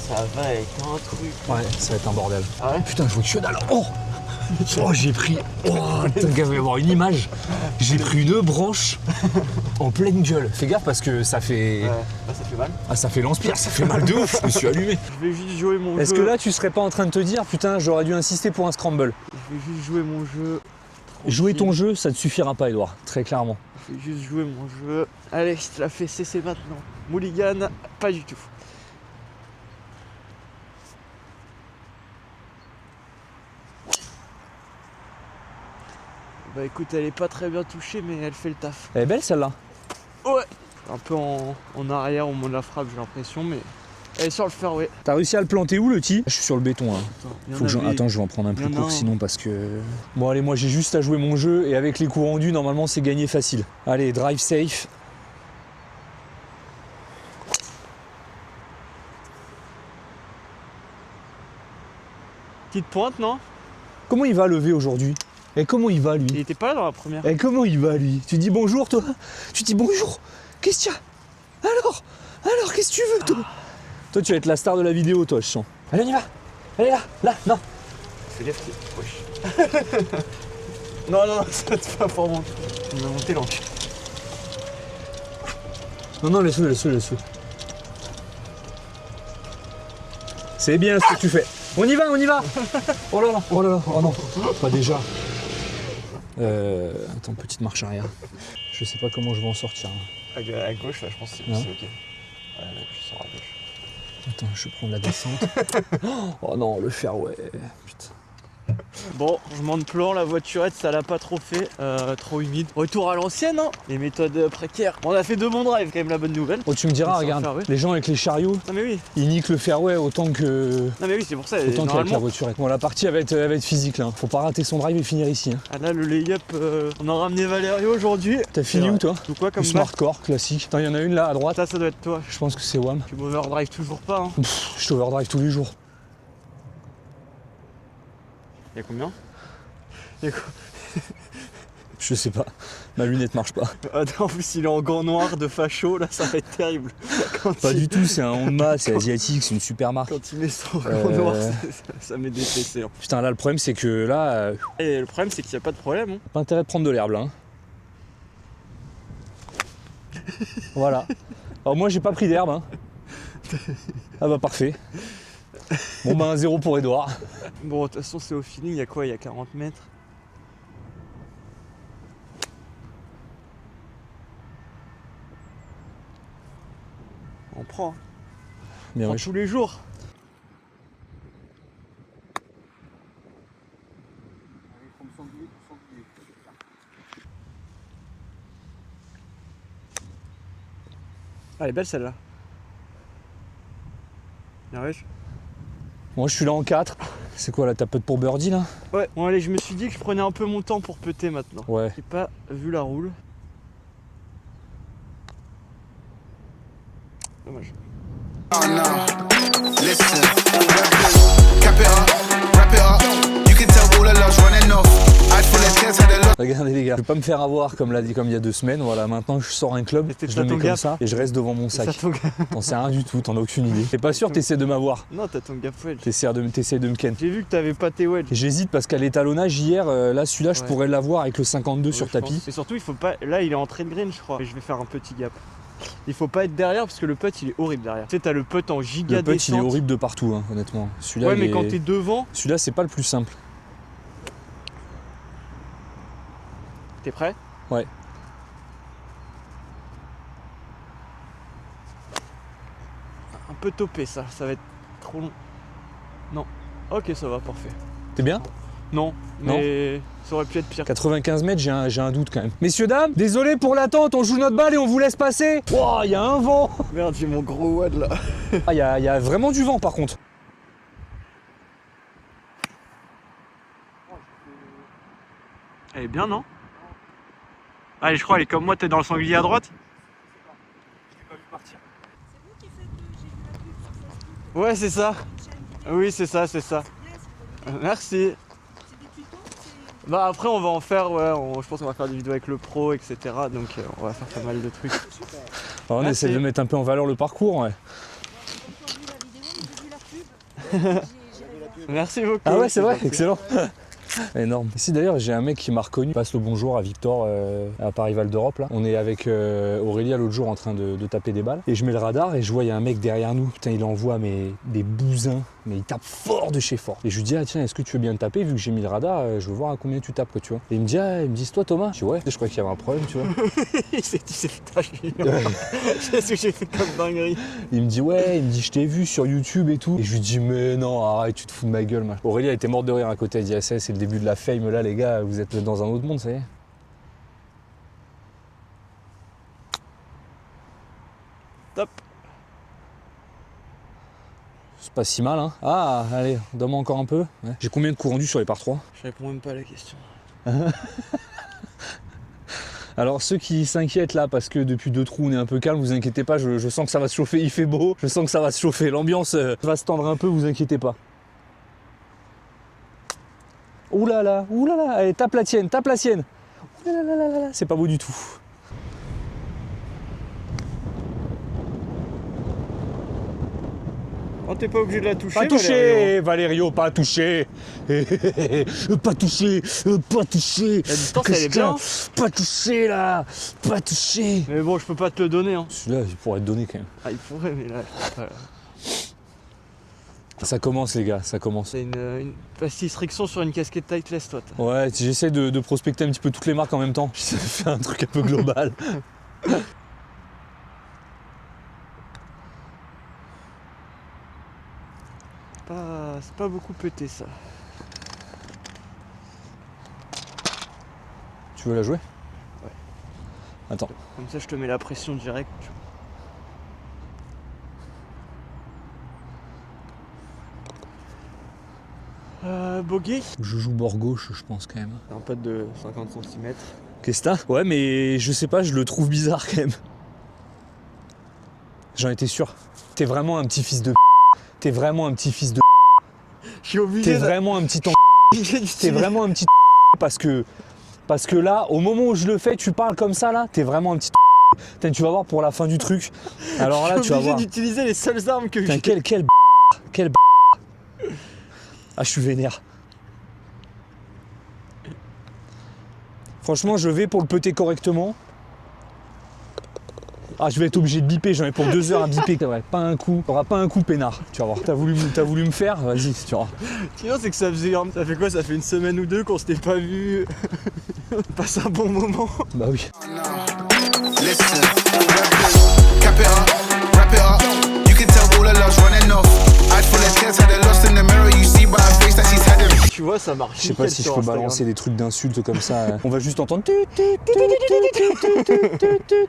Ça va être un truc. Ouais, ça va être un bordel. Ah ouais? Putain, je vois que dalle. Oh, oh j'ai pris. Oh, putain, gars, il va y avoir une image. J'ai pris une branche en pleine gueule. Fais gaffe parce que ça fait. Ouais, bah, ça fait mal. Ah, ça fait lance-pierre, ça fait mal de ouf. Je me suis allumé. Je vais juste jouer mon jeu. Est-ce que là, tu serais pas en train de te dire, putain, j'aurais dû insister pour un scramble? Je vais juste jouer mon jeu. Jouer ton jeu, ça ne suffira pas, Edouard, très clairement. Je vais juste jouer mon jeu. Allez, je te la fais cesser maintenant. Mulligan, pas du tout. Bah écoute, elle est pas très bien touchée, mais elle fait le taf. Elle est belle celle-là. Ouais. Un peu en arrière au moment de la frappe, j'ai l'impression, mais elle est sur le fairway. T'as réussi à le planter où le tee? Je suis sur le béton là. Attends, je vais en prendre un plus court sinon parce que... Bon allez, moi j'ai juste à jouer mon jeu et avec les coups rendus, normalement c'est gagné facile. Allez, drive safe. Petite pointe, non? Comment il va lever aujourd'hui? Et comment il va lui? Il était pas là dans la première. Et comment il va lui? Tu dis bonjour toi? Tu dis bonjour? Qu'est-ce qu'il y a? Alors qu'est-ce que tu veux toi? Toi tu vas être la star de la vidéo toi je sens. Allez on y va. Allez là, non. Fais left, wesh. Non, c'est pas pour monter. Il va monter l'encul. Non, laisse-le. C'est bien ce que tu fais. On y va. Oh là là, oh non, pas déjà. Attends, petite marche arrière. Je sais pas comment je vais en sortir. À gauche, là, je pense que c'est ok. Ouais, là, je sors à gauche. Attends, je vais prendre la descente. Oh non, le fairway. Putain. Bon, changement de plan, la voiturette ça l'a pas trop fait, trop humide. Retour à l'ancienne, hein, les méthodes précaires. On a fait 2 bons drives quand même, la bonne nouvelle. Oh, tu me diras, regarde, les gens avec les chariots, non mais oui, ils niquent le fairway autant que... Non mais oui, c'est pour ça. Autant qu'avec la voiturette. Bon, la partie va être physique là. Faut pas rater son drive et finir ici. Hein. Ah là, le lay-up, on a ramené Valérie aujourd'hui. T'as fini où toi? Ou quoi comme smart core, classique. Attends, il y en a une là à droite. Ça doit être toi. Je pense que c'est WAM. Tu m'overdrive toujours pas, hein. Je t'overdrive tous les jours. Y'a combien? Je sais pas, ma lunette marche pas. Attends, en plus il est en gants noirs de facho, là ça va être terrible. Pas du tout, c'est un Honda, c'est asiatique, c'est une super marque. Quand il met son gants noirs, ça m'est détesté. Hein. Putain là le problème c'est que là... Et le problème c'est qu'il n'y a pas de problème. Hein. Pas intérêt de prendre de l'herbe là. Hein. Voilà. Alors moi j'ai pas pris d'herbe. Hein. Ah bah parfait. Bon bah 1-0 pour Edouard. Bon de toute façon c'est au feeling, il y a quoi? Il y a 40 mètres. On prend. Bien Tous les jours. Ah, elle est belle celle-là. Bien wesh. Moi je suis là en 4. C'est quoi la tapote pour birdie là? Ouais, bon allez, je me suis dit que je prenais un peu mon temps pour péter maintenant. Ouais. J'ai pas vu la roule. Dommage. Oh no, listen, cap it up, wrap it up. You can tell all the love's running off. I'd full of tears had a lot. Regardez les gars, je vais pas me faire avoir comme il y a 2 semaines. Voilà, maintenant je sors un club, je le mets comme ça et je reste devant mon sac. T'en sais rien du tout, t'en as aucune idée. T'es pas sûr, t'essaies de m'avoir. Non, t'as ton gap wedge. T'essaies de me ken. J'ai vu que t'avais pas tes wedges. J'hésite parce qu'à l'étalonnage hier, là celui-là je pourrais l'avoir avec le 52 sur tapis. Et surtout il faut pas. Là il est entré de green je crois. Et je vais faire un petit gap. Il faut pas être derrière parce que le putt il est horrible derrière. Tu sais t'as le putt en giga descente. Le putt il est horrible de partout hein, honnêtement. Celui-là, ouais mais quand t'es devant. Celui-là c'est pas le plus simple. T'es prêt? Ouais. Un peu topé ça va être trop long. Non. Ok ça va, parfait. T'es bien? Non, mais ça aurait pu être pire. 95 mètres, j'ai un doute quand même. Messieurs, dames, désolé pour l'attente, on joue notre balle et on vous laisse passer. Wow, il y a un vent. Merde, j'ai mon gros wad là. Ah, il y a vraiment du vent par contre. Elle est bien, non? Allez, je crois, elle est comme moi, t'es dans le sanglier à droite? Je l'ai pas vu partir. C'est vous qui faites j'ai vu la pub sur Facebook? Ouais, c'est ça. Oui, c'est ça. Merci. Bah après on va en faire, ouais, je pense qu'on va faire des vidéos avec le pro, etc. Donc on va faire pas mal de trucs. Alors, on essaie de mettre un peu en valeur le parcours, ouais. Merci beaucoup. Ah ouais, c'est vrai, gentil. excellent. Énorme. Si d'ailleurs j'ai un mec qui m'a reconnu, passe le bonjour à Victor à Paris Val d'Europe là. On est avec Aurélia l'autre jour en train de taper des balles et je mets le radar et je vois il y a un mec derrière nous. Putain, il envoie des bousins, mais il tape fort de chez fort. Et je lui dis ah tiens, est-ce que tu veux bien me taper vu que j'ai mis le radar, je veux voir à combien tu tapes quoi, tu vois. Et il me dit ah, il me dit c'est toi Thomas. Je dis ouais, je crois qu'il y avait un problème, tu vois. Il s'est dit c'est putain, qu'est-ce que j'ai fait comme dinguerie. Il me dit ouais, il me dit je t'ai vu sur YouTube et tout. Et je lui dis mais non, arrête, tu te fous de ma gueule. Machin. Aurélia était morte de rire à côté, elle dit ah, c'est le début de la fame là les gars, vous êtes dans un autre monde, ça y est. Top. C'est pas si mal hein. Ah allez, donne-moi encore un peu. Ouais. J'ai combien de coups rendus sur les par 3? Je réponds même pas à la question. Alors ceux qui s'inquiètent là parce que depuis 2 trous on est un peu calme, vous inquiétez pas, je sens que ça va se chauffer, il fait beau, je sens que ça va se chauffer, l'ambiance va se tendre un peu, vous inquiétez pas. Ouh là là, allez tape la tienne, Ouh là là là là là, c'est pas beau du tout. Oh, t'es pas obligé de la toucher. Pas touché, Valerio, pas touché. Pas touché, pas touché. La distance elle est bien. Pas touché là, pas touché. Mais bon, je peux pas te le donner. Hein. Celui-là, il pourrait être donné quand même. Ah, il pourrait, mais là. Voilà. Ça commence les gars, ça commence. C'est une pastis friction sur une casquette Titleist, toi. Ouais, j'essaie de prospecter un petit peu toutes les marques en même temps. J'essaie de faire un truc un peu global. C'est pas beaucoup pété ça. Tu veux la jouer? Ouais. Attends. Comme ça, je te mets la pression directe. Bogey. Je joue bord gauche, je pense quand même. Un pote de 50 cm. Qu'est-ce que t'as? Ouais, mais je sais pas, je le trouve bizarre quand même. J'en étais sûr. T'es vraiment un petit fils de. T'es vraiment un petit fils de. Je suis obligé. T'es vraiment un petit T'es vraiment un petit parce que là, au moment où je le fais, tu parles comme ça là, t'es vraiment un petit Putain, tu vas voir pour la fin du truc. Alors là, tu vas voir. D'utiliser les seules armes que Putain, j'ai. quel Ah, je suis vénère. Franchement, je vais pour le péter correctement. Ah, je vais être obligé de biper, j'en ai pour 2 heures à biper. Ouais, pas un coup, t'auras pas un coup peinard, tu vas voir. T'as voulu me faire, vas-y, tu vois. Sinon, c'est que ça fait quoi? Ça fait une semaine ou deux qu'on s'était pas vu. On passe un bon moment. Bah oui. Listen, cap it up, wrap it up. You can tell all the love's running off. Eyes full of tears, had her lost in the mirror. You see by her face that she's had it. Tu vois, ça marche. Je sais pas nickel si je sur peux Instagram. balancer des trucs d'insultes comme ça. On va juste entendre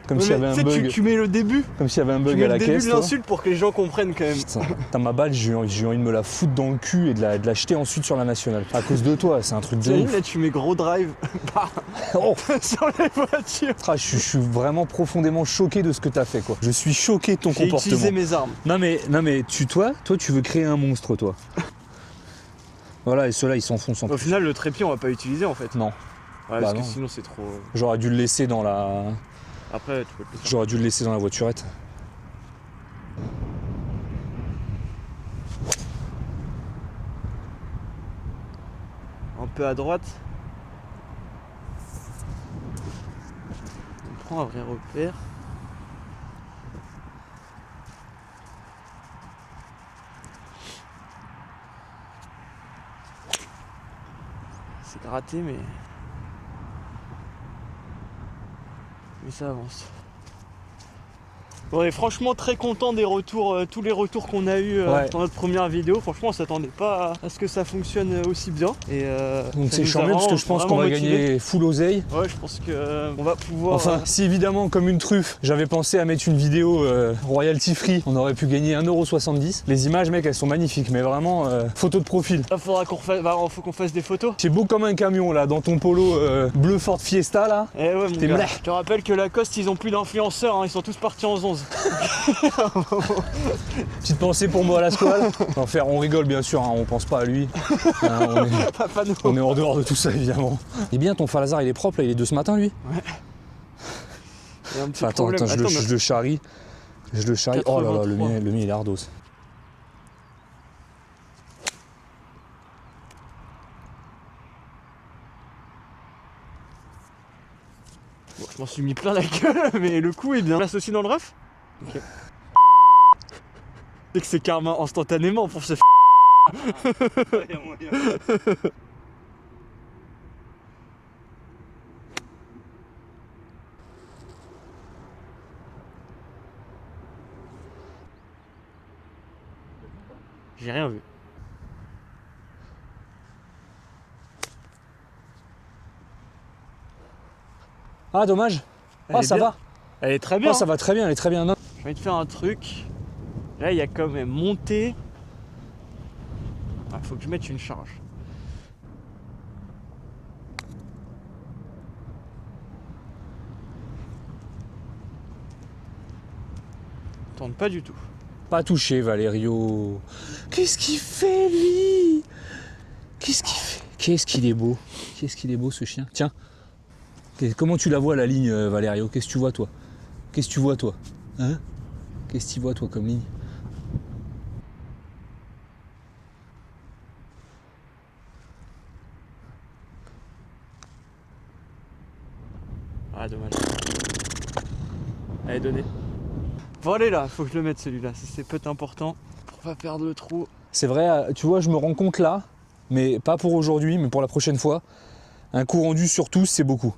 comme s'il y avait un Tu sais, bug. tu mets le début. Comme s'il y avait un Tu bug mets à le la début caisse. de toi. l'insulte pour que les gens comprennent quand même. Putain, ma balle, j'ai eu envie de me la foutre dans le cul et de la jeter ensuite sur la nationale. À cause de toi, c'est un truc de T'imagines, ouf. là, tu mets gros drive Oh, sur les voitures. je suis vraiment profondément choqué de ce que t'as fait, quoi. Je suis choqué de ton J'ai comportement. utilisé mes armes. Non mais toi, tu veux créer un monstre, toi. Voilà, et ceux-là, ils s'enfoncent en Au plus. final, le trépied, on va pas utiliser en fait. Non, Ouais, Bah parce non. que sinon, c'est trop. j'aurais dû le laisser dans la... Après, tu peux le faire. J'aurais dû le laisser dans la voiturette. Un peu à droite. On prend un vrai repère. C'est gratté, mais ça avance. On est franchement très content des retours, tous les retours qu'on a eu Ouais. dans notre première vidéo. Franchement, on s'attendait pas à ce que ça fonctionne aussi bien. Et Donc ça c'est nous a charmé parce que vraiment- je pense qu'on vraiment va motivé. gagner full oseille. Ouais, je pense que on va pouvoir. Enfin, si évidemment, comme une truffe, j'avais pensé à mettre une vidéo royalty free, on aurait pu gagner 1,70 €. Les images, mec, elles sont magnifiques, mais vraiment, photo de profil. Là, faudra qu'on faut qu'on fasse des photos. C'est beau comme un camion, là, dans ton polo bleu Ford Fiesta, là. Eh ouais, mon T'es gars. blé. Je te rappelle que Lacoste, ils ont plus d'influenceurs, hein, ils sont tous partis en 11. Petite pensée pour moi à la squale. On rigole, bien sûr, hein, on pense pas à lui. Hein, Pas nous. on est en dehors de tout ça, évidemment. Eh bien, ton Falazar, il est propre, là, il est de ce matin, lui. Il y a un petit Attends, problème. je le charrie. Je le charrie. Oh là là, 83. le mien, il est ardos. Bon, je m'en suis mis plein la gueule, mais le coup est bien. Place aussi dans le ref. Ok. C'est que c'est karma instantanément pour ce J'ai rien vu. Ah, dommage. Elle Ah, est ça bien. va. Elle est très bien. Ah, ça va très bien, elle est très bien. Non. J'ai envie de faire un truc. Là, il y a quand même monté. Ah, faut que je mette une charge. Tourne pas du tout. Pas touché, Valerio. Qu'est-ce qu'il fait, lui? Qu'est-ce qu'il fait? Qu'est-ce qu'il est beau. Qu'est-ce qu'il est beau, ce chien. Tiens. Comment tu la vois, la ligne, Valerio? Qu'est-ce que tu vois, toi? Qu'est-ce que tu vois, toi? Hein? Qu'est-ce que tu vois, toi, comme ligne? Ah, dommage. Allez, donnez. Bon, allez là, faut que je le mette celui-là. C'est peut-être important pour pas perdre le trou. C'est vrai, tu vois, je me rends compte là, mais pas pour aujourd'hui, mais pour la prochaine fois. Un coup rendu sur tous, c'est beaucoup.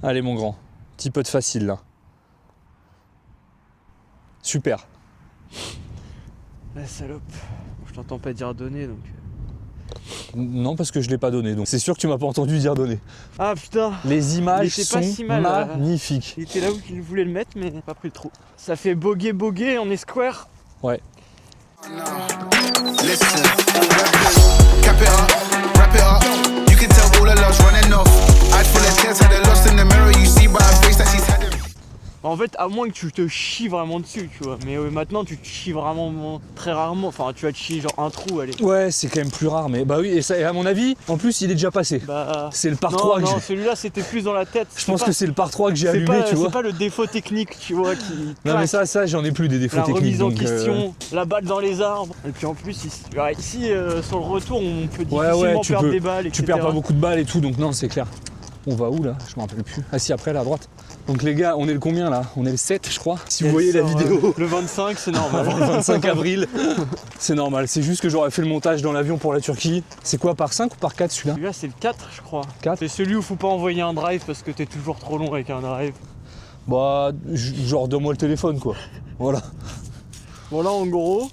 Allez, mon grand. Petit peu de facile, là. Super. La salope. Je t'entends pas dire donner donc. Non, parce que je l'ai pas donné, donc c'est sûr que tu m'as pas entendu dire donner. Ah putain! Les images Il était pas sont si mal, magnifiques. Il était là où il voulait le mettre, mais il a pas pris le trou. Ça fait boguer, on est square. Ouais. Listen, cap it up, wrap it up. You can tell all the love's running off. Eyes full of tears, had her lost in the mirror. You see by her face that she's had them. En fait, à moins que tu te chies vraiment dessus, tu vois. Mais maintenant, tu te chies vraiment très rarement. Enfin, tu vas te chier genre un trou, allez. Ouais, c'est quand même plus rare, mais bah oui, et, ça, et à mon avis, en plus, il est déjà passé. Bah. C'est le par non, 3 que non, j'ai. celui-là, c'était plus dans la tête. Je pense que c'est le par 3 que j'ai c'est allumé, pas, tu vois. C'est pas le défaut technique, tu vois, qui. Non, mais claque. ça, j'en ai plus des défauts La techniques. remise en donc, question, la balle dans les arbres. Et puis en plus, ici sur le retour, on peut Ouais, difficilement tu perdre peux. des balles, etc. Tu perds pas beaucoup de balles et tout, donc non, c'est clair. On va où là? Je me rappelle plus. Ah si, après là à droite. Donc les gars, on est le combien là? On est le 7 je crois. Si vous voyez la vidéo. Le 25, c'est normal. Avant le 25 avril. C'est normal, c'est juste que j'aurais fait le montage dans l'avion pour la Turquie. C'est quoi, par 5 ou par 4 celui-là? Celui-là, c'est le 4, je crois. 4? C'est celui où faut pas envoyer un drive parce que t'es toujours trop long avec un drive. Bah, genre donne-moi le téléphone quoi. Voilà. Bon, là, en gros,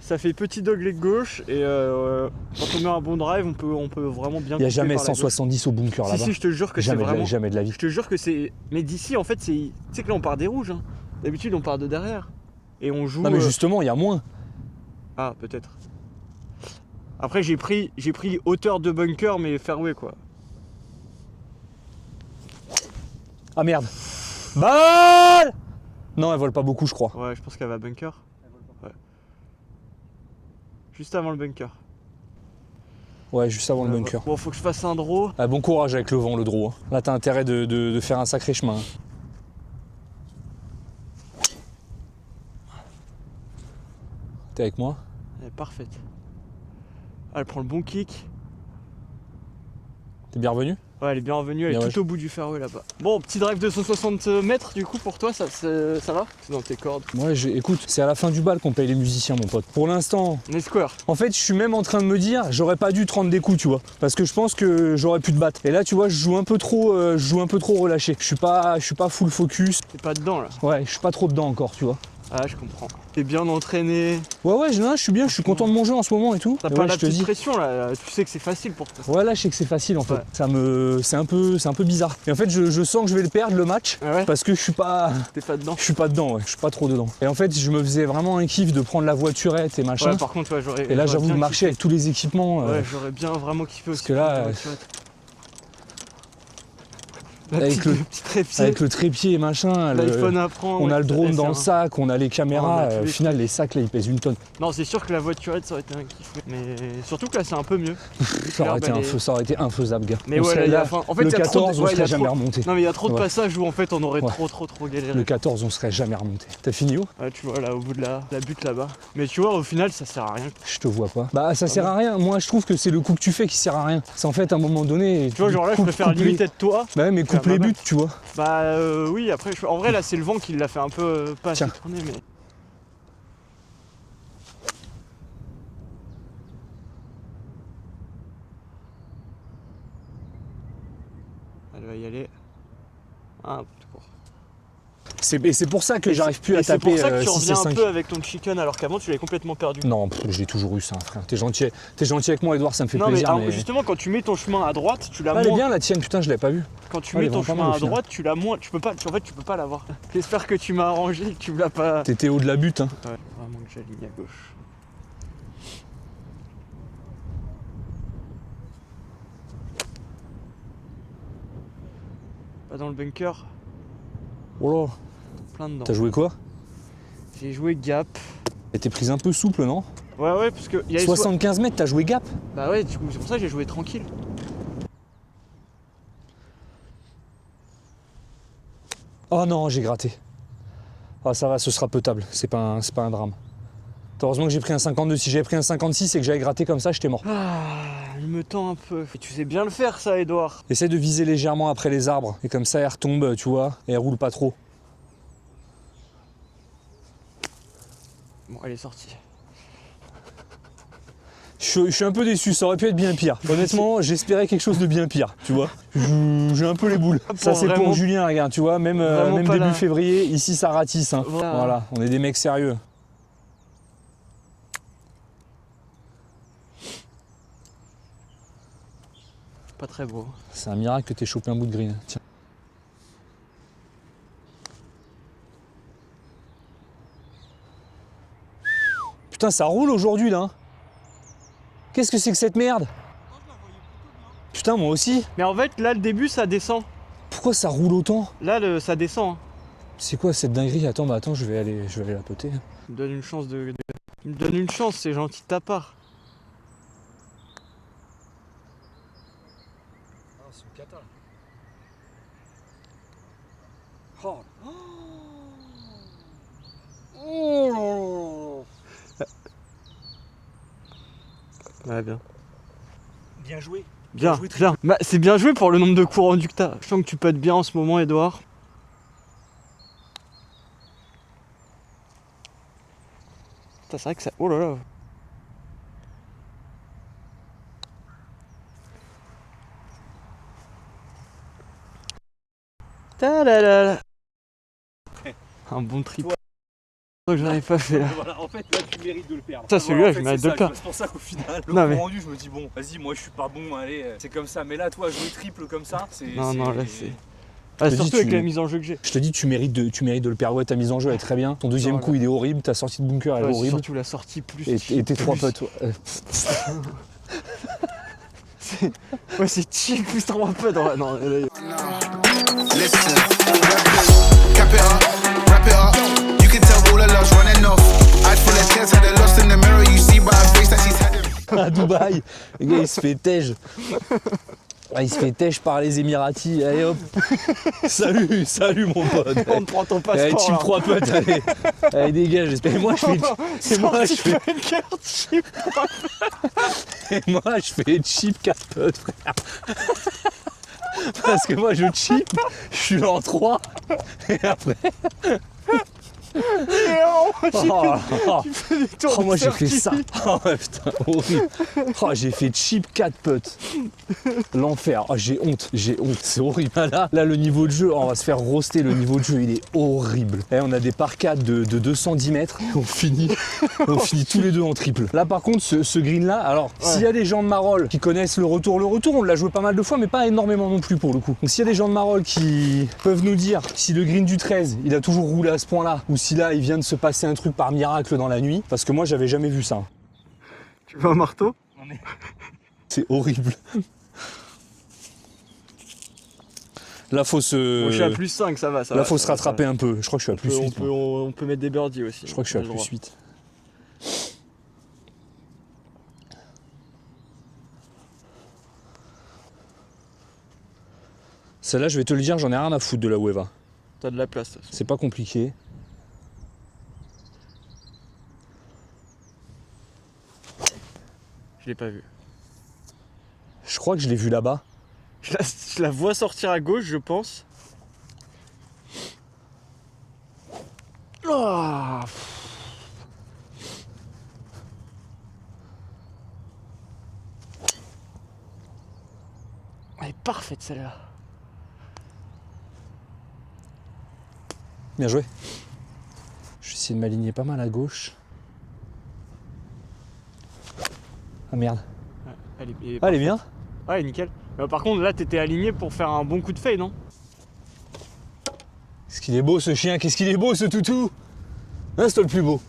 ça fait petit dogleg gauche et quand on met un bon drive, on peut vraiment bien. Il n'y a couper jamais par la gauche. 170 au bunker là-bas. Si, je te jure que c'est Jamais, vraiment. jamais de la vie. Je te jure que c'est. Mais d'ici, en fait, c'est. Tu sais que là, on part des rouges. Hein. D'habitude, on part de derrière. Et on joue. Non mais justement, il y a moins. Ah, peut-être. Après, j'ai pris hauteur de bunker, mais fairway, quoi. Ah merde. Balle! Non, elle vole pas beaucoup, je crois. Ouais, je pense qu'elle va bunker. Ouais. Juste avant le bunker. Ouais, juste avant le bunker. Bon, faut que je fasse un draw. Ah, bon courage avec le vent, le draw. Hein. Là, t'as intérêt de faire un sacré chemin. Hein. T'es avec moi? Elle est parfaite. Ah, elle prend le bon kick. T'es bien revenu? Ouais, elle est bien revenue, elle est Bien tout au bout du fairway là-bas. Bon, petit drive de 160 mètres, du coup, pour toi, ça va? C'est dans tes cordes. Ouais, écoute, c'est à la fin du bal qu'on paye les musiciens, mon pote. Pour l'instant, On est square. en fait, je suis même en train de me dire, j'aurais pas dû te rendre des coups, tu vois. Parce que je pense que j'aurais pu te battre. Et là, tu vois, je joue un peu trop relâché. Je suis pas full focus. T'es pas dedans, là. Ouais, je suis pas trop dedans encore, tu vois. Ah, je comprends. T'es bien entraîné. Ouais, je suis bien, je suis content de mon jeu en ce moment et tout. T'as Et pas ouais, la je te petite dis. pression, là. Tu sais que c'est facile pour toi. Ouais, là, je sais que c'est facile en fait. Ouais. C'est un peu bizarre. Et en fait, je sens que je vais le perdre le match. Ah ouais? Parce que je suis pas T'es pas dedans. dedans, ouais. Je suis pas trop dedans. Et en fait, je me faisais vraiment un kiff de prendre la voiturette et machin. Ouais, par contre, ouais, j'aurais. Et là, j'aurais j'avoue, bien marcher kiffé. avec tous les équipements. Ouais, j'aurais bien vraiment kiffé aussi. que là, prendre la voiturette. La avec petite- le- le petit trépied. Avec le trépied et machin. L'iPhone à prendre. On a le drone dans le ça. sac, on a les caméras. On a tous Au les final, les sacs là, ils pèsent une tonne. Non, c'est sûr que la voiturette, ça aurait été un kiff. Mais surtout que là, c'est un peu mieux. Ça aurait été infaisable, gars. Mais On ouais, serait là, il y a là, enfin- en fait, le il y a trop de- 14, on ouais, il y serait a jamais trop- remonté. Non, mais il y a trop de Ouais. passages où en fait on aurait Ouais. trop galéré. Le 14, on serait jamais remonté. T'as fini où? Ouais, tu vois, là, au bout de la butte là-bas. Mais tu vois, au final, ça sert à rien. Je te vois pas. Bah, ça sert à rien. Moi, je trouve que c'est le coup que tu fais qui sert à rien. C'est en fait, à un moment donné. Tu vois, genre là, je préfère limite être toi. Bah ouais, mais couper loupe les buts, tu vois. Bah oui, après, en vrai, là, c'est le vent qui l'a fait un peu pas assez Tiens. tourner, mais... Elle va y aller un peu plus court. C'est pour ça que j'arrive plus à taper. C'est pour ça que tu 6 et reviens un 5. peu avec ton chicken alors qu'avant tu l'avais complètement perdu. Non, j'ai toujours eu ça, frère. T'es gentil avec moi, Edouard, ça me fait Non, plaisir. alors, justement, quand tu mets ton chemin à droite, tu l'as Elle est moins. bien la tienne, putain, je l'avais pas vue. Quand tu elle mets est ton vraiment pas mal, chemin au à final. droite, tu l'as moins. Tu peux pas. En fait, tu peux pas l'avoir. J'espère que tu m'as arrangé et que tu me l'as pas. T'étais haut de la butte, hein. Ouais, vraiment que j'aligne à gauche. Pas dans le bunker, Oh là. plein dedans. T'as joué quoi? J'ai joué gap. Et t'es prise un peu souple, non? Ouais, parce que. Il y a 75 mètres, t'as joué gap? Bah ouais, du coup, c'est pour ça que j'ai joué tranquille. Oh non, j'ai gratté. Ah ça va, ce sera potable, c'est pas un drame. Heureusement que j'ai pris un 52, si j'avais pris un 56 et que j'avais gratté comme ça, j'étais mort. Il me tend un peu. Et tu sais bien le faire, ça, Edouard. Essaye de viser légèrement après les arbres, et comme ça elle retombe, tu vois, et elle roule pas trop. Bon, elle est sortie. Je suis un peu déçu, ça aurait pu être bien pire. Honnêtement, j'espérais quelque chose de bien pire, tu vois. J'ai un peu les boules. Ça c'est vraiment- pour Julien, regarde, tu vois, même Vraiment pas début là. février, ici ça ratisse. Hein. Voilà, on est des mecs sérieux. Pas très beau. C'est un miracle que t'aies chopé un bout de green. Tiens. Putain, ça roule aujourd'hui là. Hein. Qu'est-ce que c'est que cette merde? Putain, moi aussi. Mais en fait, là, le début, ça descend. Pourquoi ça roule autant? Là, ça descend. Hein. C'est quoi cette dinguerie? Attends, je vais aller la poter. Il me donne une chance Il me donne une chance, c'est gentil de ta part. Ah, c'est une cata. Oh. Oh. Ouais, bien. Bien joué. Bien, joué, bien. Bah, c'est bien joué pour le nombre de coups rendus que t'as. Je sens que tu peux être bien en ce moment, Edouard. Putain, c'est vrai que ça... Oh là là. Ta-da-da-da. Un bon trip. Que j'en avais pas fait là. Voilà, en fait, là, tu mérites de le perdre. Ça, celui-là, je mérite de le perdre. C'est pour ça qu'au final, le Non, coup mais- rendu, je me dis, bon, vas-y, moi, je suis pas bon, allez, c'est comme ça. Mais là, toi, jouer triple comme ça, c'est... Non, là, c'est... Je te surtout dis, avec tu- la mise en jeu que j'ai. Je te dis, tu mérites de le perdre. Ouais, ta mise en jeu, elle est très bien. Ton deuxième Voilà. coup, il est horrible. Ta sortie de bunker, elle est Ouais, c'est horrible. surtout la sortie plus. Et cheap, tes trois plus- potes, ouais. Ouais, c'est cheap plus 3 potes. Ouais, non, là, Listen, cap it up, wrap it up. You can tell all the love's running off. Eyes full of tears, had it lost in the mirror. You see by her face that she's had it. À Dubaï, le gars, il se fait tège. Ah, il se fait tèche par les Émiratis. Allez hop. Salut mon pote. on te prend ton Allez, passeport. chip là. 3 potes, allez. Allez, dégage, j'espère. Et moi, je fais. Et moi, je fais chip 4 potes, frère. Parce que moi, je chip, je suis en 3. Et après. Tu fais des tours Oh, de moi j'ai fait circuit. ça. Oh ouais, putain, horrible. Oh, j'ai fait chip 4 potes. L'enfer. Oh, j'ai honte. C'est horrible. Là, le niveau de jeu, on va se faire roaster. Le niveau de jeu, il est horrible. Et on a des par 4 de 210 mètres. On finit tous les deux en triple. Là, par contre, ce green là, alors, s'il y a des gens de Marolles qui connaissent le retour, on l'a joué pas mal de fois, mais pas énormément non plus pour le coup. Donc, s'il y a des gens de Marolles qui peuvent nous dire si le green du 13, il a toujours roulé à ce point-là, ou si là, il vient de se passer un truc par miracle dans la nuit, parce que moi, j'avais jamais vu ça. Tu veux un marteau? C'est horrible. Là, faut se. Bon, je suis à plus 5, ça va. Là, va, faut ça se va, rattraper un peu. Je crois que je suis à plus 8. on peut mettre des birdies aussi. Je crois que je suis à On a le plus droit. 8. Celle-là, je vais te le dire, j'en ai rien à foutre de la Weva. T'as de la place. de toute façon. C'est pas compliqué. Je l'ai pas vu. Je crois que je l'ai vu là-bas. Je la vois sortir à gauche, je pense. Oh. Elle est parfaite celle-là. Bien joué. Je vais essayer de m'aligner pas mal à gauche. Ah merde. Ouais, elle est Ah, elle est bien. Ouais, nickel. Par contre, là, t'étais aligné pour faire un bon coup de fade, non? Qu'est-ce qu'il est beau ce chien, qu'est-ce qu'il est beau ce toutou. Hein, c'est toi le plus beau.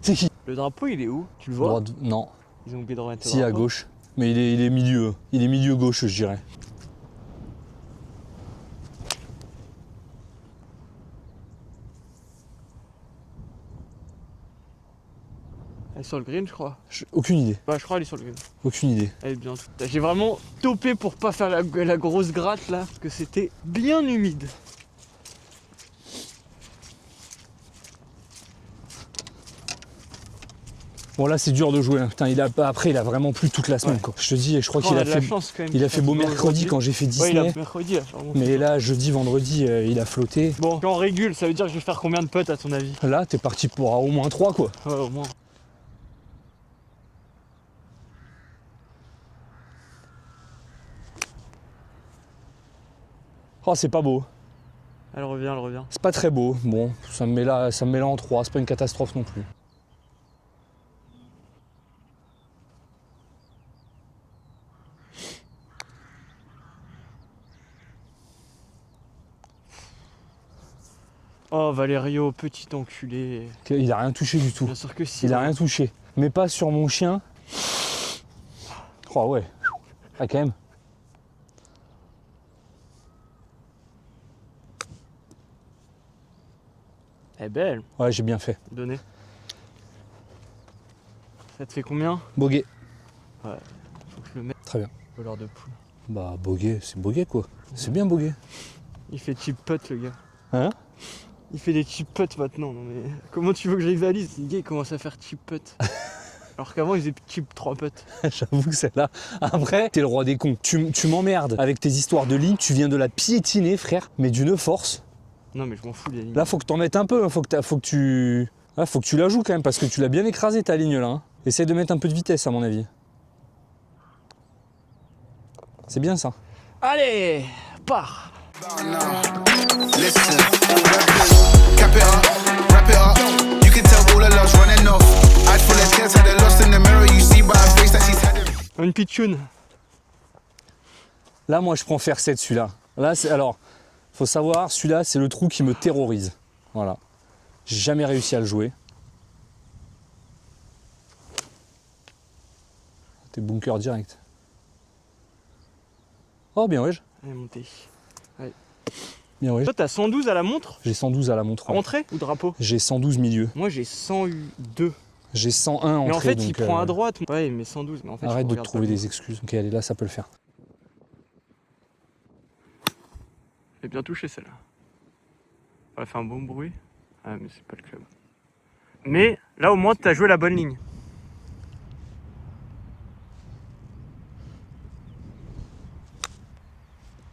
C'est qui? Le drapeau, il est où? Tu le vois? Droite, non. Ils ont oublié de remettre le Si, à drapeau. gauche. Mais il est milieu. Il est milieu gauche, je dirais. Elle est sur le green, je crois. Aucune idée. Bah, je crois qu'elle est sur le green. Aucune idée. Elle est bien. J'ai vraiment topé pour pas faire la grosse gratte là, parce que c'était bien humide. Bon là c'est dur de jouer. Hein. Putain, après il a vraiment plu toute la semaine. Ouais. Quoi. Je te dis, je crois Oh, qu'il on a de la fait. chance, quand même, Il a qu'il fait beau fasse mercredi quand j'ai fait Ouais, il Disney. a mercredi, là, vraiment. Mais là, jeudi, vendredi, il a flotté. Bon, quand on régule, ça veut dire que je vais faire combien de putts à ton avis? Là, t'es parti pour au moins 3 quoi. Ouais, au moins. Oh, c'est pas beau. Elle revient, elle revient. C'est pas très beau. Bon, ça me met là en 3. C'est pas une catastrophe non plus. Oh, Valerio, petit enculé. Il a rien touché du tout. Bien sûr que si. Il a rien touché. Mais pas sur mon chien. Oh ouais. Ah quand même. Elle est belle. Ouais, j'ai bien fait. Donnez. Ça te fait combien? Boguet. Faut que je le mette. Très bien. Voleur de poule. Bah Boguet, c'est Boguet quoi. C'est bien Boguet. Il fait cheap putt, le gars. Hein? Il fait des cheap putts maintenant. Non mais comment tu veux que je rivalise? Le gars, il commence à faire cheap putt. Alors qu'avant, il faisait cheap 3 putts. J'avoue que celle-là. Après, t'es le roi des cons. Tu m'emmerdes avec tes histoires de ligne. Tu viens de la piétiner, frère. Mais d'une force. Non mais je m'en fous des lignes. Là, faut que t'en mettes un peu. Hein. Faut que tu la joues quand même parce que tu l'as bien écrasé ta ligne là. Hein. Essaye de mettre un peu de vitesse à mon avis. C'est bien ça. Allez, pars. Listen, cap it up, wrap it up. You can tell all the love's running off. Eyes full of tears, had it lost in the mirror. You see by her face that she's had it. Une pitchoun. Là, moi, je prends faire 7 celui-là. Là, c'est alors, faut savoir, celui-là, c'est le trou qui me terrorise. Voilà. J'ai jamais réussi à le jouer. T'es bunker direct. Oh, bien, ouais. Elle est montée. Bien, ouais. Toi, t'as 112 à la montre? J'ai 112 à la montre. Ouais. Entrée ou drapeau? J'ai 112 milieu. Moi, j'ai 102. J'ai 101 entrée. Mais en fait, donc, il prend à droite. Ouais, mais 112. Mais en fait, Arrête je de te regarde trouver pas bien. des excuses. Ok, allez, là, ça peut le faire. Elle est bien touchée, celle-là. Elle fait un bon bruit. Ah, mais c'est pas le club. Mais là, au moins, t'as joué la bonne ligne.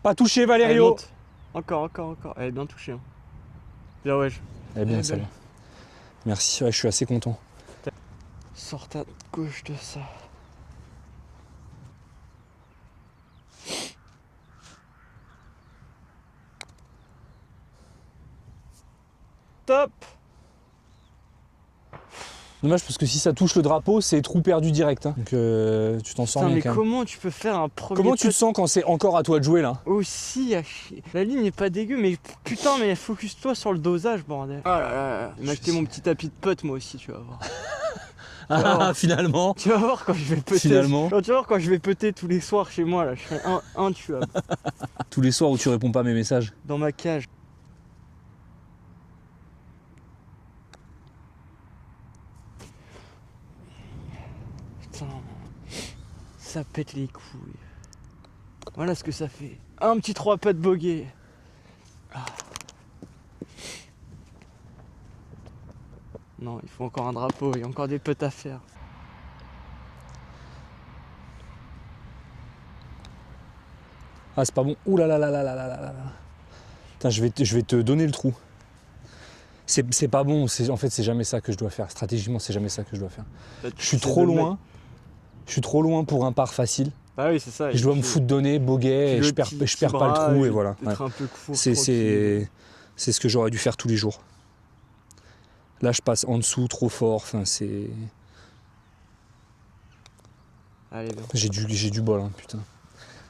Pas touché, Elle Valerio. monte. Encore. Elle est bien touchée. Hein. Bien, ouais. Elle est bien, Elle est celle-là. belle. Merci, ouais, je suis assez content. Sors ta gauche de ça. Top. Dommage parce que si ça touche le drapeau, c'est trou perdu direct. Hein. Donc tu t'en sors Putain, bien mais quand même. comment tu peux faire un premier Comment tu te putt sens quand c'est encore à toi de jouer là? aussi à chier? La ligne est pas dégueu, mais putain, mais focus-toi sur le dosage, bordel. Ah là là, il m'a acheté mon petit tapis de putt, moi aussi, tu vas voir. Ah, finalement. Tu vas voir quand je vais putter. Finalement. Tu vas voir quand je vais putter tous les soirs chez moi, là, je serai intuable. Tous les soirs où tu réponds pas à mes messages. Dans ma cage. Putain, ça pète les couilles. Voilà ce que ça fait. Un petit 3 putts bogué. Ah. Non, il faut encore un drapeau, il y a encore des putts à faire. Ah, c'est pas bon. Ouh là là là là là là là là. Putain, je vais te donner le trou. C'est pas bon. En fait, c'est jamais ça que je dois faire. Stratégiquement, c'est jamais ça que je dois faire. Là, Je suis trop loin. Je suis trop loin pour un par facile. Ah oui, c'est ça. Je dois me foutre donner, boguet, et je perds pas le trou, et voilà. Ouais. Un peu court, C'est ce que j'aurais dû faire tous les jours. Là, je passe en dessous trop fort. Enfin, c'est. Allez, bien. J'ai du bol, hein, putain.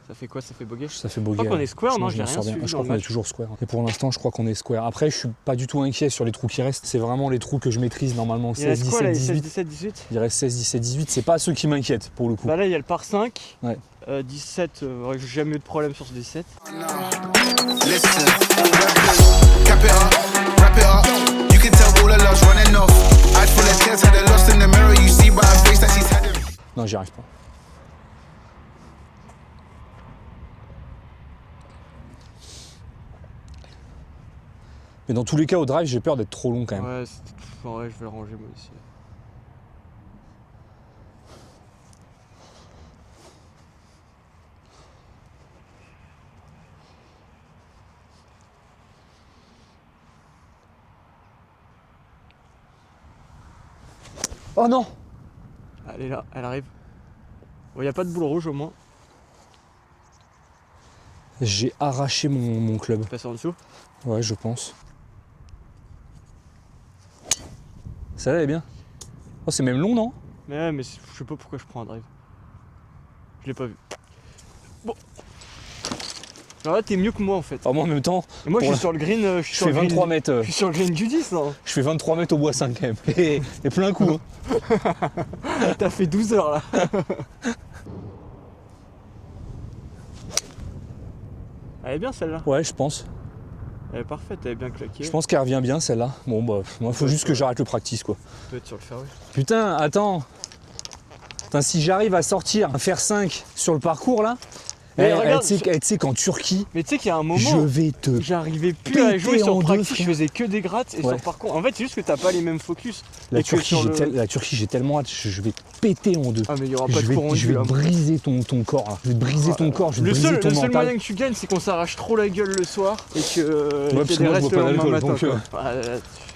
Ça fait quoi? Ça fait bogey? Ça fait Je boguer. crois qu'on est square, non? Je J'ai m'en rien sors bien. suivi Je dans crois le qu'on est match. toujours square. Et pour l'instant, je crois qu'on est square. Après, je suis pas du tout inquiet sur les trous qui restent. C'est vraiment les trous que je maîtrise normalement. Il reste 16, quoi là? 17, 18. 17, 18? Il reste 16, 17, 18. C'est pas ceux qui m'inquiètent pour le coup. Bah là, il y a le par 5. Ouais. 17, j'ai jamais eu de problème sur ce 17. Listen, cap it up, wrap it up. You can tell all the love's running off. Eyes full of tears, had her lost in the mirror. You see by her face that she's had them. Non, j'y arrive pas. Mais dans tous les cas, au drive, j'ai peur d'être trop long quand même. Ouais, ouais, je vais le ranger moi aussi. Oh non! Elle est là, elle arrive. Bon, y a pas de boule rouge au moins. J'ai arraché mon club. Passer en dessous. Ouais, je pense. Ça elle est bien. Oh, c'est même long, non? Mais ouais, mais je sais pas pourquoi je prends un drive. Je l'ai pas vu. Bon. Alors là, t'es mieux que moi en fait. Alors moi en même temps, Et moi, je pour suis sur le green. je fais 23 mètres. Je suis sur le green du 10 là. Je fais 23 mètres au bois 5 quand même. Et plein coup. Hein. T'as fait 12 heures là. Elle est bien celle-là. Ouais, je pense. Elle est parfaite, elle est bien claquée. Je pense qu'elle revient bien celle-là. Bon bah, moi faut juste que j'arrête le practice quoi. Peut être sur le fairway. Putain, attends. Putain, si j'arrive à sortir un fer 5 sur le parcours là, Mais regarde, tu sais qu'en Turquie, Mais tu sais qu'il y a un moment. je vais te. J'arrivais plus à jouer péter sur en deux, practice, je frère. faisais que des grattes et Ouais. sur parcours. En fait, c'est juste que t'as pas les mêmes focus. La Et que Turquie, sur le- la Turquie, j'ai tellement hâte, je vais te péter en deux. Ah, mais il y aura pas je de vais, courant je vais là. briser ton corps là. Je vais te briser ton corps, je vais Le te briser seul, ton le seul mental. moyen que tu gagnes, c'est qu'on s'arrache trop la gueule le soir et que parce qu'il y que ait des moi, je restes bois pas le lendemain d'alcool, matin. donc, Quoi. Ah, là,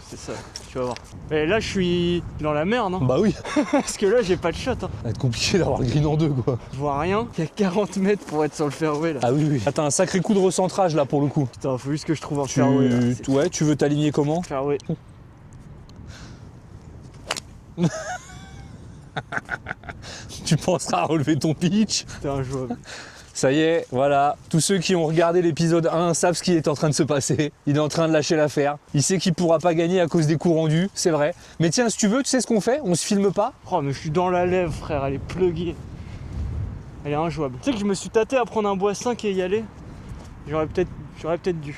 c'est ça, tu vas voir. Mais là, je suis dans la merde, hein, Bah oui, parce que là, j'ai pas de shot. Hein. ça va être compliqué d'avoir le green en deux quoi. Je vois rien. Il y a 40 mètres pour être sur le fairway là. Ah oui, oui. Ah, t'as un sacré coup de recentrage là pour le coup. Putain, faut juste que je trouve un fairway là. C'est- Ouais, tu veux t'aligner comment? Fairway. Tu penseras à relever ton pitch. C'était injouable. Ça y est, voilà. Tous ceux qui ont regardé l'épisode 1 savent ce qui est en train de se passer. Il est en train de lâcher l'affaire. Il sait qu'il pourra pas gagner à cause des coups rendus, c'est vrai. Mais tiens, si tu veux, tu sais ce qu'on fait? On se filme pas? Oh, mais je suis dans la lèvre, frère, elle est pluguée. Elle est injouable. Tu sais que je me suis tâté à prendre un bois 5 et y aller. J'aurais peut-être dû.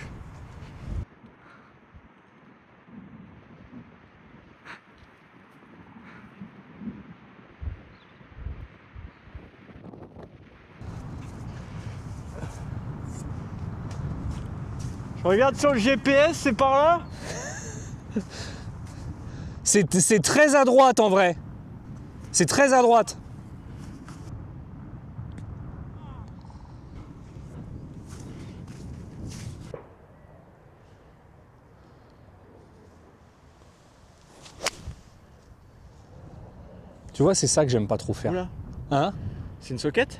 Je regarde sur le GPS, c'est par là? C'est très à droite en vrai. C'est très à droite. Tu vois, c'est ça que j'aime pas trop faire. Oula. Hein? C'est une soquette?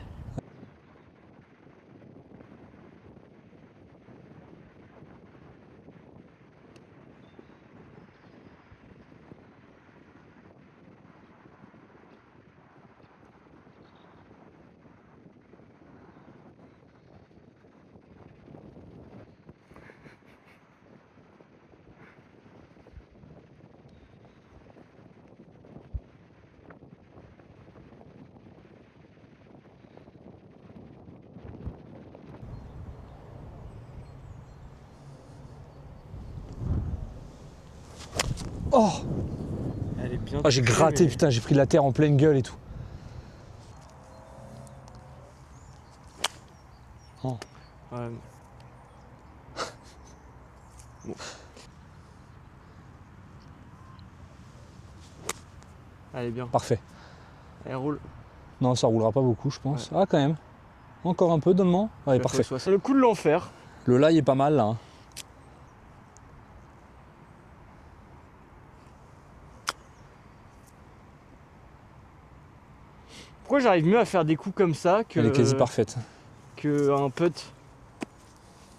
Oh! Elle est bien. Ah, j'ai touchée, gratté, mais- putain, j'ai pris la terre en pleine gueule et tout. Oh. Ouais. Bon. Elle est bien. Parfait. Elle roule. Non, ça roulera pas beaucoup, je pense. Ah, quand même. Encore un peu, donne-moi. Ouais, parfait. C'est le coup de l'enfer. Le lie est pas mal là. Hein. Pourquoi j'arrive mieux à faire des coups comme ça que. Elle est quasi parfaite. Que un putt.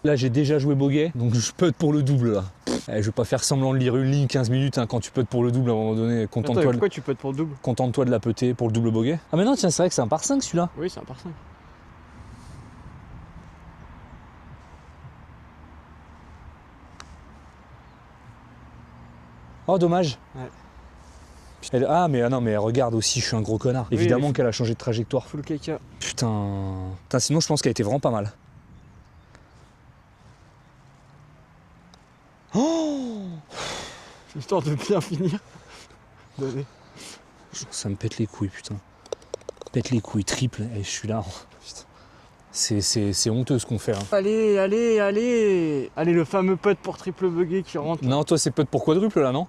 Là j'ai déjà joué bogey, donc je putt pour le double là. Je vais pas faire semblant de lire une ligne 15 minutes hein, quand tu putt pour le double à un moment donné. Attends, pourquoi tu putt pour le double? Contente-toi de la putter pour le double bogey. Ah mais non tiens c'est vrai que c'est un par 5 celui-là. Oui c'est un par 5. Oh dommage. Ouais. Ah mais regarde aussi, je suis un gros connard. Oui, Évidemment qu'elle a changé de trajectoire. Full caca. Putain, sinon je pense qu'elle était vraiment pas mal. Oh, Histoire de bien finir. Donnez. ça me pète les couilles putain. Pète les couilles, triple, et je suis là. Putain. C'est honteux ce qu'on fait. Hein. Allez, allez, allez. Allez le fameux putt pour triple bogey qui rentre. Non toi c'est putt pour quadruple là non?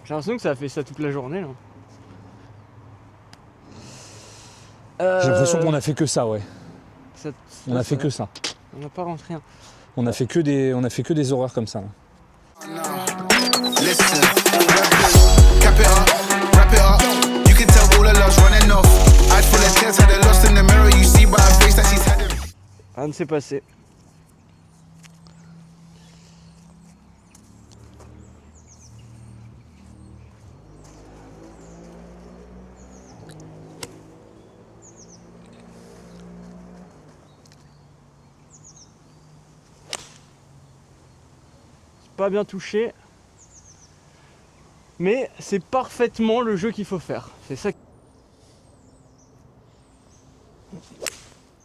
J'ai l'impression que ça a fait ça toute la journée là. J'ai l'impression qu'on a fait que ça ouais. On a fait que ça. On n'a pas rentré un. On a fait que des horreurs comme ça. Là. Listen, cap it up, wrap it up. You can tell all the love's running off. Eyes full of tears, had her lost in the mirror. You see by her face that she's had them. Rien ne s'est passé. Pas bien touché, mais c'est parfaitement le jeu qu'il faut faire. C'est ça.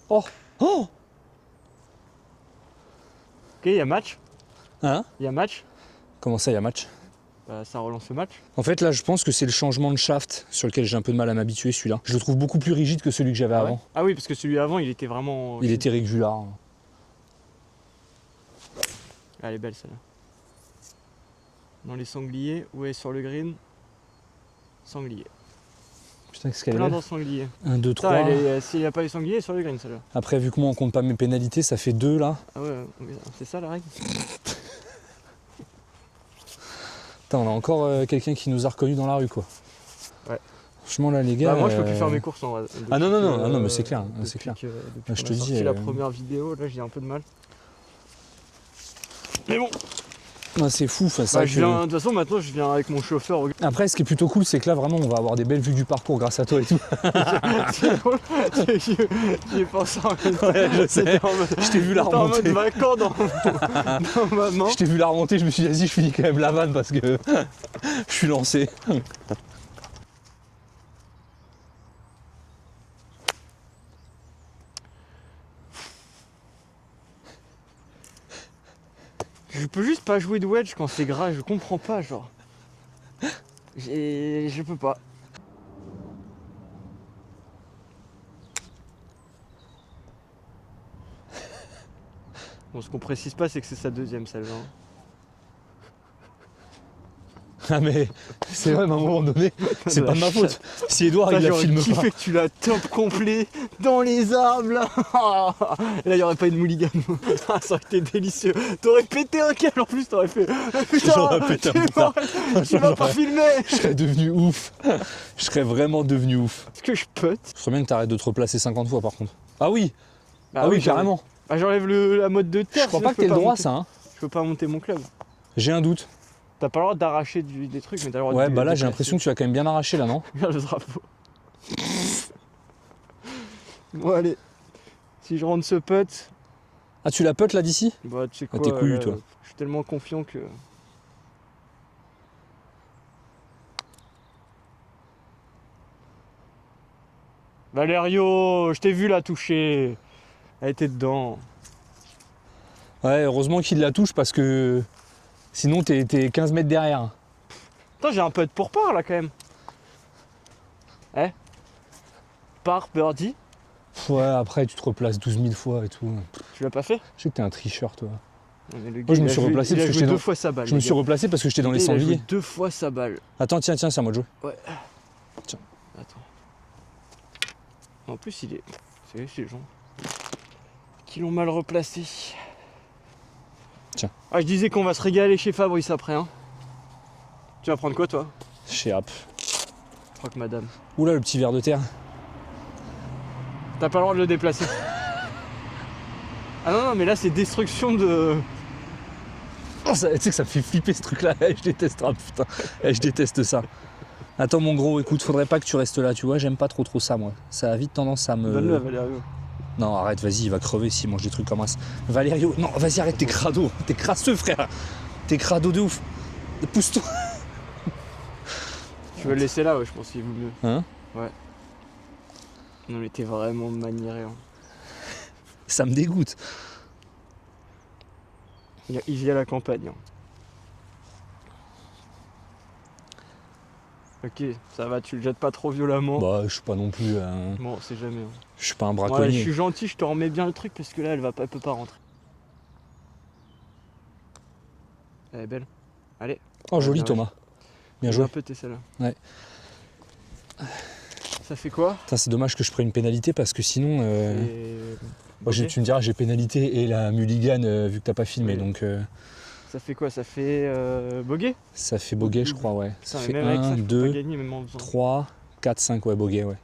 Oh oh. Ok, il y a match. Hein? Il y a match. Comment ça il y a match? Bah, ça relance le match. En fait là je pense que c'est le changement de shaft sur lequel j'ai un peu de mal à m'habituer celui-là. Je le trouve beaucoup plus rigide que celui que j'avais avant. Ouais. Ah oui, parce que celui avant il était vraiment. Il était régular. Ah, elle est belle celle-là. Dans les sangliers, ouais, sur le green. Sanglier. Putain qu'est-ce qu'elle est Plein belle. dans sanglier. 1, 2, 3. Ça, s'il n'y a pas les sangliers, elle est sur le green celle-là. Après vu que moi on compte pas mes pénalités, ça fait 2 là. Ah ouais, c'est ça la règle. Putain, on a encore quelqu'un qui nous a reconnus dans la rue quoi. Ouais. Franchement là les gars. Bah, moi je peux plus faire mes courses en vrai. Ah non, non, mais c'est clair, c'est clair. Depuis Je qu'on te a sorti dis, la première vidéo, là j'ai un peu de mal. Mais bon, Ah, c'est fou, ça. bah, de toute façon maintenant je viens avec mon chauffeur. Après ce qui est plutôt cool c'est que là vraiment on va avoir des belles vues du parcours grâce à toi et tout. C'est drôle, j'y ai pensé en même temps. Ouais, je sais. J'étais en mode- Je t'ai vu la j'étais en mode remonter. vacances dans ma main. Je t'ai vu la remonter, je me suis dit vas-y je finis quand même la vanne parce que je suis lancé. Je peux juste pas jouer de wedge quand c'est gras, je comprends pas genre. Je peux pas. Bon, ce qu'on précise pas, c'est que c'est sa deuxième celle-là. Hein. Ah mais c'est vrai, mais à un moment donné, c'est pas de ma faute. Si Edouard il la J'aurais filme kiffé pas. que tu la top complet dans les arbres là. Et là, il y aurait pas une mulligan. Ça aurait été délicieux. T'aurais pété un câble en plus, t'aurais fait. Putain, J'aurais pété un pétard. tu m'as pas filmé. Je serais devenu ouf. Je serais vraiment devenu ouf. Est-ce que je pute? Je serais bien que t'arrêtes de te replacer 50 fois par contre. Ah oui, Bah ah oui carrément. Bah, j'enlève la mode de terre. Je crois sinon pas que t'aies le droit monter. ça hein. Je peux pas monter mon club. J'ai un doute. T'as pas le droit d'arracher des trucs, mais t'as le droit de. Ouais bah là de j'ai l'impression que tu as quand même bien arraché là non? Regarde le drapeau. Bon allez. Si je rentre ce putt, Ah tu la putt là d'ici? bah tu sais Ah, quoi. t'es couillu, là, toi. Je suis tellement confiant que. Valerio, je t'ai vu la toucher. Elle était dedans. Ouais heureusement qu'il la touche parce que sinon t'es 15 mètres derrière. Attends, j'ai un putt pour part là quand même. Eh? Par birdie, Ouais après tu te replaces 12 000 fois et tout. tu l'as pas fait? Je sais que t'es un tricheur toi. Moi, je me suis replacé parce que j'étais deux dans... fois sa balle. Je me suis replacé parce que j'étais dans les Il a joué sangliers. 2 fois sa balle. Attends, tiens, c'est à moi de jouer. Ouais. Tiens. Attends. En plus, il est... C'est les gens qui l'ont mal replacé. Tiens. Ah, je disais qu'on va se régaler chez Fabrice après, hein. Tu vas prendre quoi, toi? Chez App. Croque madame. Oula, le petit ver de terre. T'as pas le droit de le déplacer. Ah non, mais là, c'est destruction de... Oh, tu sais que ça me fait flipper ce truc là, je déteste, ah, putain, je déteste ça. Attends mon gros, écoute, faudrait pas que tu restes là, tu vois, j'aime pas trop ça moi. Ça a vite tendance à me... Donne-le à Valério. Non arrête, vas-y, il va crever s'il mange des trucs comme ça. Valério, non, vas-y arrête, t'es crado, t'es crasseux frère. T'es crado de ouf. Pousse-toi. Tu veux le laisser là, ouais, je pense qu'il vaut mieux. Hein? Ouais. Non mais t'es vraiment maniéré. Hein. Ça me dégoûte. Il vit à la campagne. Hein. Ok, ça va, tu le jettes pas trop violemment. Bah, je suis pas non plus un... Bon, on sait jamais. Hein. Je suis pas un Ouais, braconnier. je suis gentil, je te remets bien le truc parce que là, elle peut pas rentrer. Elle est belle. Allez. Oh, joli Ouais, Thomas. Bien J'ai joué. un peu celle-là. Ouais. Ça fait quoi? Putain, c'est dommage que je prenne une pénalité parce que sinon... Moi, Ok. tu me diras, j'ai pénalité et la mulligan vu que t'as pas filmé, Oui. donc... Ça fait quoi? Ça fait bogey? Ça fait bogey, je crois, ouais. Ça Putain, mais fait même avec 1, ça, je peux 2, pas gagner, même en faisant. 3, 4, 5, ouais, bogey, ouais.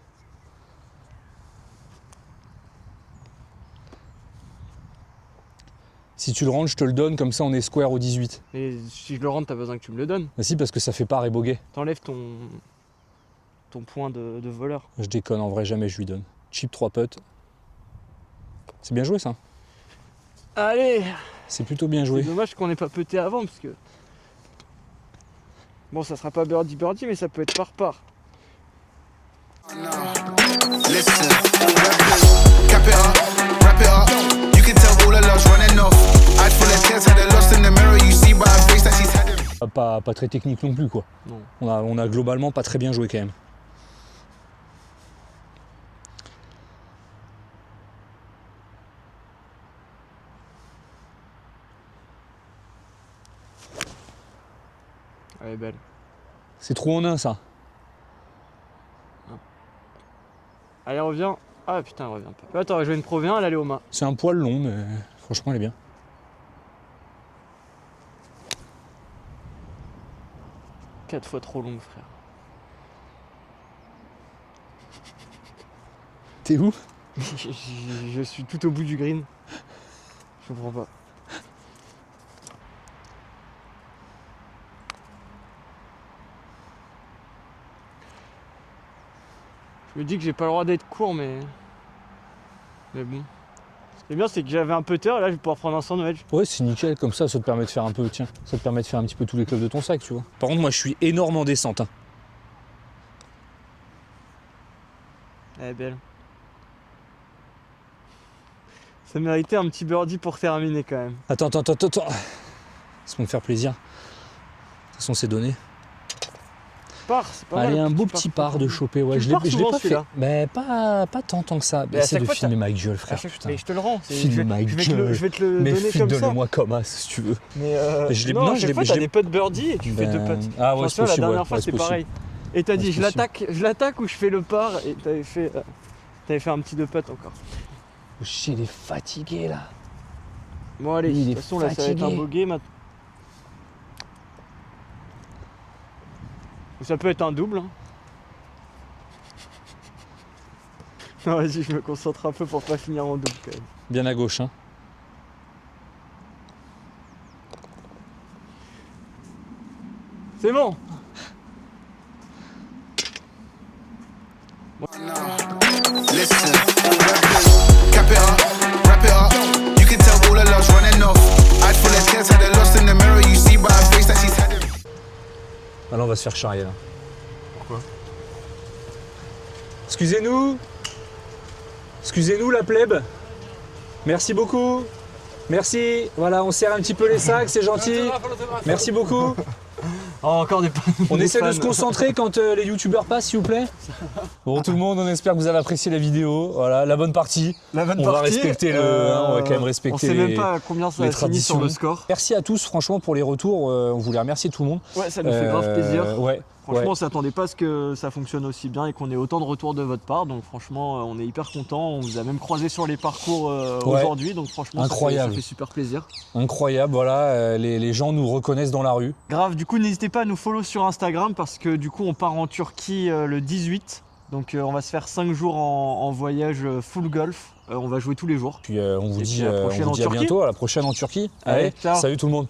Si tu le rentres, je te le donne, comme ça on est square au 18. Mais si je le rentre, t'as besoin que tu me le donnes. Bah si, parce que ça fait part et bogey. T'enlèves ton point de voleur. Je déconne, en vrai, jamais je lui donne. Chip 3 putts. C'est bien joué, ça. Allez! C'est plutôt bien C'est joué. dommage qu'on n'ait pas pété avant, parce que... Bon, ça sera pas birdie, mais ça peut être par. Listen, cap it up, wrap it up. You can tell all the love's running off. Eyes full of tears, had her lost in the mirror. You see by her face that she's had them. Pas très technique non plus, quoi. Non. On a globalement pas très bien joué, quand même. Elle est belle. C'est trop en un, ça. Allez, reviens. Ah putain, elle revient pas. Attends, je vais une Pro V1, elle allait au main. C'est un poil long, mais franchement, elle est bien. Quatre fois trop longue, frère. T'es où? Je suis tout au bout du green. Je comprends pas. Je me dis que j'ai pas le droit d'être court, mais bon. Ce qui est bien, c'est que j'avais un putter, et là je vais pouvoir prendre un sandwich. Ouais, c'est nickel, comme ça te permet de faire un peu, tiens, ça te permet de faire un petit peu tous les clubs de ton sac, tu vois. Par contre, moi, je suis énorme en descente, hein. Elle est belle. Ça méritait un petit birdie pour terminer quand même. Attends. C'est pour me faire plaisir. De toute façon, c'est donné. Par, c'est pas mal. Allez, un beau petit par de choper, ouais. Tu Je pars l'ai souvent, pas fait. celui-là. Mais pas tant que ça. Mais à Essaie chaque de fois, filmer ma gueule, À frère, chaque- putain. Mais je te le rends. Filme je ma vais te le Mais donner comme ça. filme-le-moi comme as, si tu veux. Mais Je l'ai- non, non, à je chaque l'ai- fois, je t'as l'ai- des putts birdie et tu fais deux putts. Ah ouais, J'en c'est souviens, la possible. dernière Ouais, fois, c'est c'était possible. pareil. Et t'as dit, c'est je l'attaque ou je fais le par, et t'avais fait un petit deux putts encore. Il est fatigué, là. Bon, allez, Il de est toute façon, là, ça va être un fatigué. bogey maintenant. Ça peut être un double. Hein. Non, vas-y, je me concentre un peu pour pas finir en double quand même. Bien à gauche, hein. C'est bon. Listen, cap it up, wrap it up. You can tell all the love's running off. Eyes full of tears, had her lost in the mirror. You see by her face that she's had them. Ah là, on va se faire charrier, là. Pourquoi? Excusez-nous, la plèbe. Merci beaucoup. Merci. Voilà, on serre un petit peu les sacs, c'est gentil. Merci beaucoup. Oh, encore des On des essaie de fans. se concentrer quand les youtubeurs passent, s'il vous plaît. Bon, tout le monde, on espère que vous avez apprécié la vidéo. Voilà, la bonne partie. La bonne On va partie, respecter on va quand même respecter on sait même pas combien ça les a fini sur traditions. le score. Merci à tous, franchement, pour les retours. On voulait remercier tout le monde. Ouais, ça nous fait grave plaisir. Ouais. Franchement, on s'attendait pas à ce que ça fonctionne aussi bien et qu'on ait autant de retours de votre part. Donc franchement, on est hyper content. On vous a même croisé sur les parcours aujourd'hui. Donc franchement, Incroyable. ça fait super plaisir. Incroyable, voilà, les gens nous reconnaissent dans la rue. Grave, du coup, n'hésitez pas à nous follow sur Instagram parce que du coup, on part en Turquie le 18. Donc on va se faire 5 jours en voyage full golf. On va jouer tous les jours. Puis on vous Et dit, puis à la on prochaine vous en dit à Turquie. bientôt, à la prochaine en Turquie. Allez, ciao. Salut tout le monde.